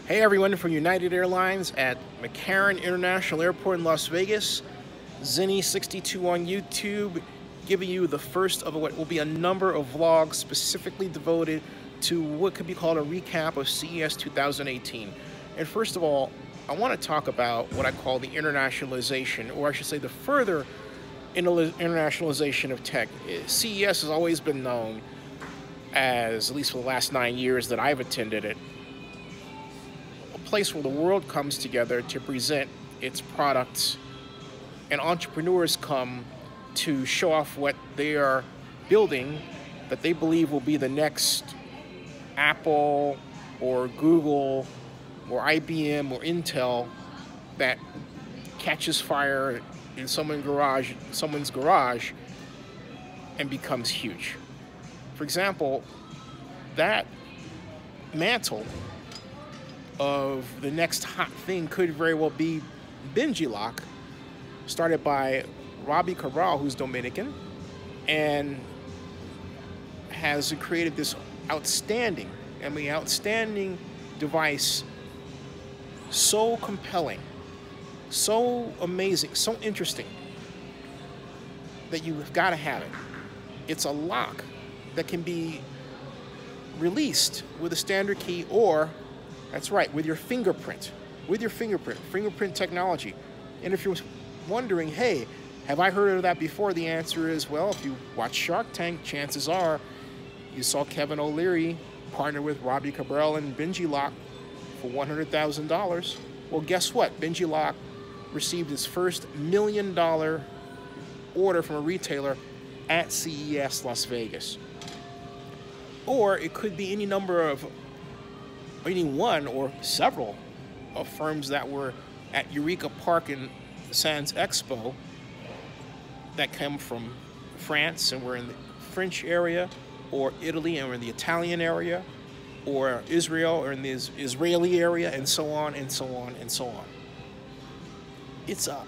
Hey everyone from United Airlines at McCarran International Airport in Las Vegas. Zinny62 on YouTube, giving you the first of what will be a number of vlogs specifically devoted to what could be called a recap of CES 2018. And first of all, I want to talk about what I call the internationalization, or I should say the further internationalization of tech. CES has always been known as, at least for the last 9 years that I've attended it, a place where the world comes together to present its products, and entrepreneurs come to show off what they are building that they believe will be the next Apple or Google or IBM or Intel that catches fire in someone's garage and becomes huge. For example, that mantle of the next hot thing could very well be Bingy Lock, started by Robbie Cabral, who's Dominican, and has created this outstanding device, so compelling, so amazing, so interesting, that you've got to have it. It's a lock that can be released with a standard key, or, that's right, with your fingerprint. Fingerprint technology. And if you're wondering, hey, have I heard of that before? The answer is, well, if you watch Shark Tank, chances are you saw Kevin O'Leary partner with Robbie Cabral and Bingy Lock for $100,000. Well, guess what? Bingy Lock received its first $1 million order from a retailer at CES Las Vegas. Or it could be any one or several of firms that were at Eureka Park in Sands Expo that come from France and were in the French area, or Italy and were in the Italian area, or Israel or in the Israeli area, and so on and so on and so on. It's a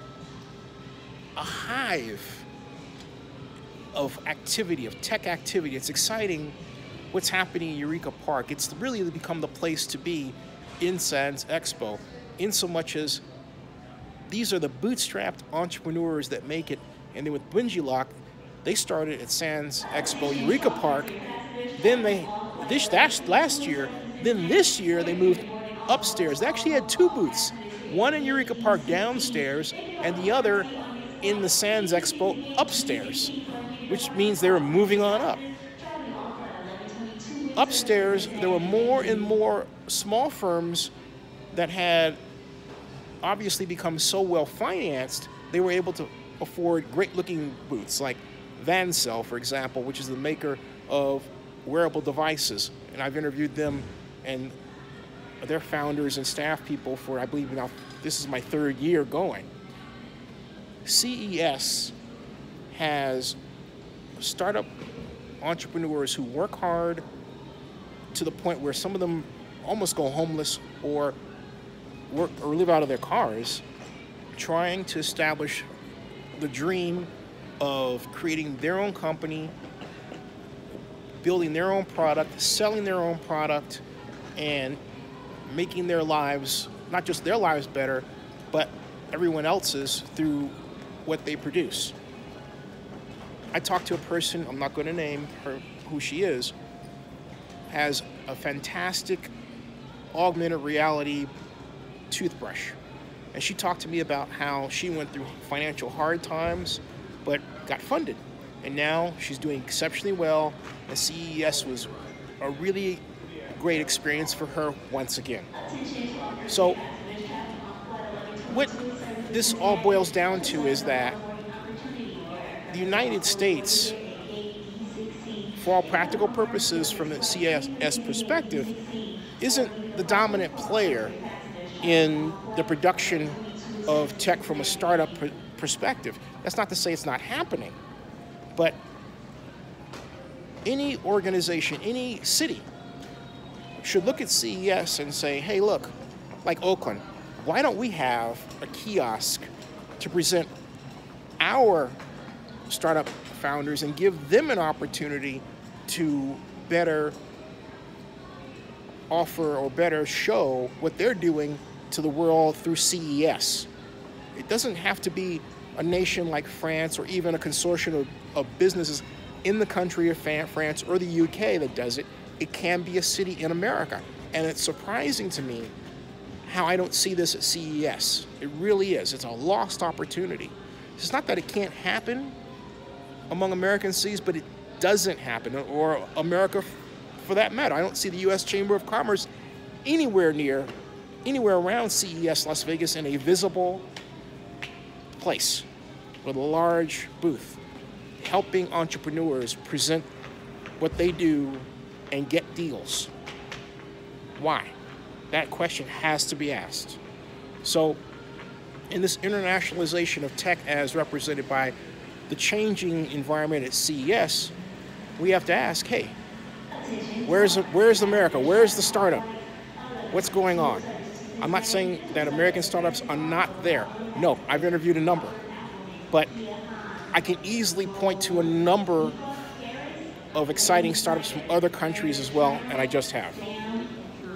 hive of activity, of tech activity. It's exciting what's happening in Eureka Park. It's really become the place to be in Sands Expo, in so much as these are the bootstrapped entrepreneurs that make it. And then with Bingy Lock, they started at Sands Expo Eureka Park. Then last year, then this year they moved upstairs. They actually had two booths, one in Eureka Park downstairs and the other in the Sands Expo upstairs, which means they were moving on up. Upstairs, there were more and more small firms that had obviously become so well financed, they were able to afford great looking booths, like Vancell, for example, which is the maker of wearable devices. And I've interviewed them and their founders and staff people for, I believe now, this is my third year going. CES has startup entrepreneurs who work hard to the point where some of them almost go homeless or work or live out of their cars, trying to establish the dream of creating their own company, building their own product, selling their own product, and making their lives, not just their lives better, but everyone else's through what they produce. I talked to a person, I'm not going to name her who she is, has a fantastic augmented reality toothbrush. And she talked to me about how she went through financial hard times, but got funded. And now she's doing exceptionally well, and CES was a really great experience for her once again. So what this all boils down to is that the United States, for all practical purposes from the CES perspective, isn't the dominant player in the production of tech from a startup perspective. That's not to say it's not happening, but any organization, any city should look at CES and say, hey, look, like Oakland, why don't we have a kiosk to present our startup founders and give them an opportunity to better offer or better show what they're doing to the world through CES. It doesn't have to be a nation like France or even a consortium of businesses in the country of France or the UK that does it. It can be a city in America. And it's surprising to me how I don't see this at CES. It really is. It's a lost opportunity. It's not that it can't happen among American cities, but it doesn't happen, or America for that matter. I don't see the U.S. Chamber of Commerce anywhere around CES Las Vegas in a visible place with a large booth, helping entrepreneurs present what they do and get deals. Why? That question has to be asked. So, in this internationalization of tech as represented by the changing environment at CES, we have to ask, hey, where's America? Where's the startup? What's going on? I'm not saying that American startups are not there. No, I've interviewed a number. But I can easily point to a number of exciting startups from other countries as well, and I just have.